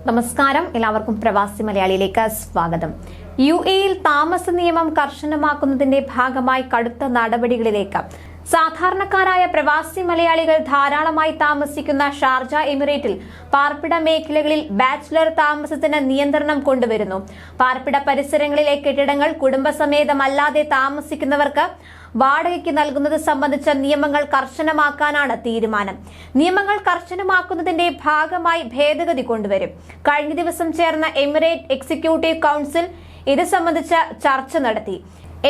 നമസ്കാരം, എല്ലാവർക്കും പ്രവാസി മലയാളിയിലേക്ക് സ്വാഗതം. യുഎഇയിൽ താമസ നിയമം കർശനമാക്കുന്നതിന്റെ ഭാഗമായി കടുത്ത നടപടികളിലേക്ക് സാധാരണക്കാരായ പ്രവാസി മലയാളികൾ ധാരാളമായി താമസിക്കുന്ന ഷാർജ എമിറേറ്റിൽ പാർപ്പിട മേഖലകളിൽ ബാച്ചിലർ താമസത്തിന് നിയന്ത്രണം കൊണ്ടുവരുന്നു. പാർപ്പിട പരിസരങ്ങളിലെ കെട്ടിടങ്ങൾ കുടുംബസമേതമല്ലാതെ താമസിക്കുന്നവർക്ക് വാടകയ്ക്ക് നൽകുന്നത് സംബന്ധിച്ച നിയമങ്ങൾ കർശനമാക്കാനാണ് തീരുമാനം. നിയമങ്ങൾ കർശനമാക്കുന്നതിന്റെ ഭാഗമായി ഭേദഗതി കൊണ്ടുവരും. കഴിഞ്ഞ ദിവസം ചേർന്ന എമിറേറ്റ് എക്സിക്യൂട്ടീവ് കൌൺസിൽ ഇത് സംബന്ധിച്ച ചർച്ച നടത്തി.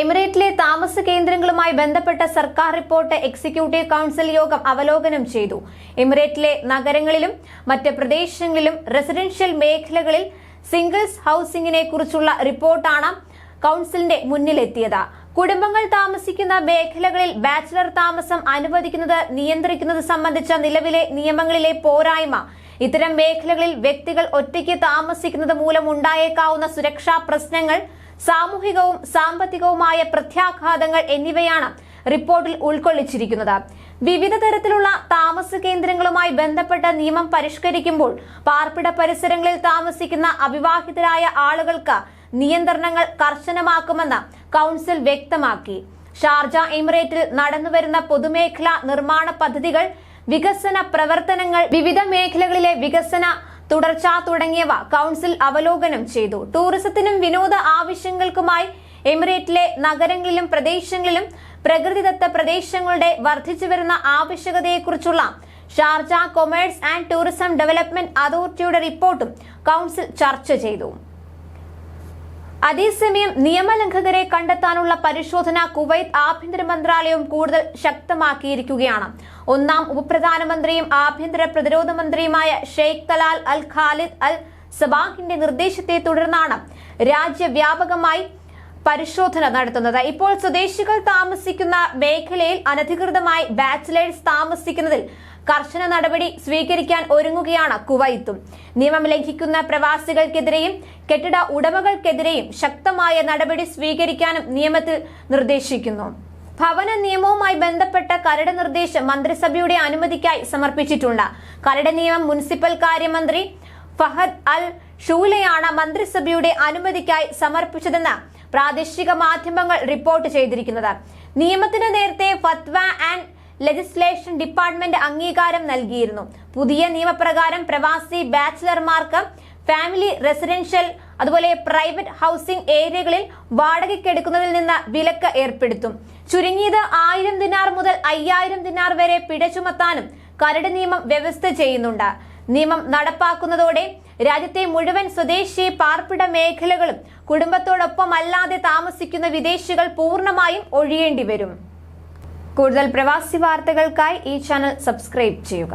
എമിറേറ്റിലെ താമസ കേന്ദ്രങ്ങളുമായി ബന്ധപ്പെട്ട സർക്കാർ റിപ്പോർട്ട് എക്സിക്യൂട്ടീവ് കൌൺസിൽ യോഗം അവലോകനം ചെയ്തു. എമിറേറ്റിലെ നഗരങ്ങളിലും മറ്റ് പ്രദേശങ്ങളിലും റെസിഡൻഷ്യൽ മേഖലകളിൽ സിംഗിൾസ് ഹൌസിംഗിനെ കുറിച്ചുള്ള റിപ്പോർട്ടാണ് കൌൺസിലിന്റെ മുന്നിലെത്തിയത്. കുടുംബങ്ങൾ താമസിക്കുന്ന മേഖലകളിൽ ബാച്ചിലർ താമസം അനുവദിക്കുന്നത് നിയന്ത്രിക്കുന്നത് സംബന്ധിച്ച നിലവിലെ നിയമങ്ങളിലെ പോരായ്മ, ഇത്തരം മേഖലകളിൽ വ്യക്തികൾ ഒറ്റയ്ക്ക് താമസിക്കുന്നത് മൂലം ഉണ്ടായേക്കാവുന്ന സുരക്ഷാ പ്രശ്നങ്ങൾ, സാമൂഹികവും സാമ്പത്തികവുമായ പ്രത്യാഘാതങ്ങൾ എന്നിവയാണ് റിപ്പോർട്ടിൽ ഉൾക്കൊള്ളിച്ചിരിക്കുന്നത്. വിവിധ തരത്തിലുള്ള താമസ കേന്ദ്രങ്ങളുമായി ബന്ധപ്പെട്ട നിയമം പരിഷ്കരിക്കുമ്പോൾ പാർപ്പിട പരിസരങ്ങളിൽ താമസിക്കുന്ന അവിവാഹിതരായ ആളുകൾക്ക് നിയന്ത്രണങ്ങൾ കർശനമാക്കുമെന്ന് കൌൺസിൽ വ്യക്തമാക്കി. ഷാർജ എമിറേറ്റിൽ നടന്നുവരുന്ന പൊതുമേഖലാ നിർമ്മാണ പദ്ധതികൾ, വികസന പ്രവർത്തനങ്ങൾ, വിവിധ മേഖലകളിലെ വികസന തുടർച്ച തുടങ്ങിയവ കൌൺസിൽ അവലോകനം ചെയ്തു. ടൂറിസത്തിനും വിനോദ ആവശ്യങ്ങൾക്കുമായി എമിറേറ്റിലെ നഗരങ്ങളിലും പ്രദേശങ്ങളിലും പ്രകൃതിദത്ത പ്രദേശങ്ങളുടെ വർദ്ധിച്ചുവരുന്ന ആവശ്യകതയെക്കുറിച്ചുള്ള Sharjah commerce and tourism development അതോറിറ്റിയുടെ റിപ്പോർട്ടും കൌൺസിൽ ചർച്ച ചെയ്തു. അതേസമയം നിയമലംഘകരെ കണ്ടെത്താനുള്ള പരിശോധന കുവൈത്ത് ആഭ്യന്തര മന്ത്രാലയവും കൂടുതൽ ശക്തമാക്കിയിരിക്കുകയാണ്. ഒന്നാം ഉപപ്രധാനമന്ത്രിയും ആഭ്യന്തര പ്രതിരോധ മന്ത്രിയുമായ ഷെയ്ഖ് തലാൽ അൽ ഖാലിദ് അൽ സബാഹിന്റെ നിർദ്ദേശത്തെ തുടർന്നാണ് രാജ്യവ്യാപകമായി പരിശോധന നടത്തുന്നത്. ഇപ്പോൾ സ്വദേശികൾ താമസിക്കുന്ന മേഖലയിൽ അനധികൃതമായി ബാച്ചിലേഴ്സ് താമസിക്കുന്നതിൽ കർശന നടപടി സ്വീകരിക്കാൻ ഒരുങ്ങുകയാണ് കുവൈത്തും. നിയമം ലംഘിക്കുന്ന പ്രവാസികൾക്കെതിരെയും കെട്ടിട ഉടമകൾക്കെതിരെയും ശക്തമായ നടപടി സ്വീകരിക്കാനും നിയമത്തിൽ നിർദ്ദേശിക്കുന്നു. ഭവന നിയമവുമായി ബന്ധപ്പെട്ട കരട് നിർദ്ദേശം മന്ത്രിസഭയുടെ അനുമതിക്കായി സമർപ്പിച്ചിട്ടുണ്ട്. കരട് നിയമം മുനിസിപ്പൽ കാര്യമന്ത്രി ഫഹദ് അൽ ഷൂലയാണ് മന്ത്രിസഭയുടെ അനുമതിക്കായി സമർപ്പിച്ചതെന്ന് പ്രാദേശിക മാധ്യമങ്ങൾ റിപ്പോർട്ട് ചെയ്തിരിക്കുന്നത്. നിയമത്തിന് നേരത്തെ ഫത്വ ആൻഡ് ലെജിസ്ലേഷൻ ഡിപ്പാർട്ട്മെന്റ് അംഗീകാരം നൽകിയിരുന്നു. പുതിയ നിയമപ്രകാരം പ്രവാസി ബാച്ചിലർമാർക്ക് ഫാമിലി റെസിഡൻഷ്യൽ അതുപോലെ പ്രൈവറ്റ് ഹൌസിംഗ് ഏരിയകളിൽ വാടകയ്ക്കെടുക്കുന്നതിൽ നിന്ന് വിലക്ക് ഏർപ്പെടുത്തും. ചുരുങ്ങിയത് 1000 ദിനാർ മുതൽ 5000 ദിനാർ വരെ പിഴ ചുമത്താനും കരട് നിയമം വ്യവസ്ഥ ചെയ്യുന്നുണ്ട്. നിയമം നടപ്പാക്കുന്നതോടെ രാജ്യത്തെ മുഴുവൻ സ്വദേശി പാർപ്പിട മേഖലകളും കുടുംബത്തോടൊപ്പമല്ലാതെ താമസിക്കുന്ന വിദേശികൾ പൂർണ്ണമായും ഒഴിയേണ്ടി വരും. കൂടുതൽ പ്രവാസി വാർത്തകൾക്കായി ഈ ചാനൽ സബ്സ്ക്രൈബ് ചെയ്യുക.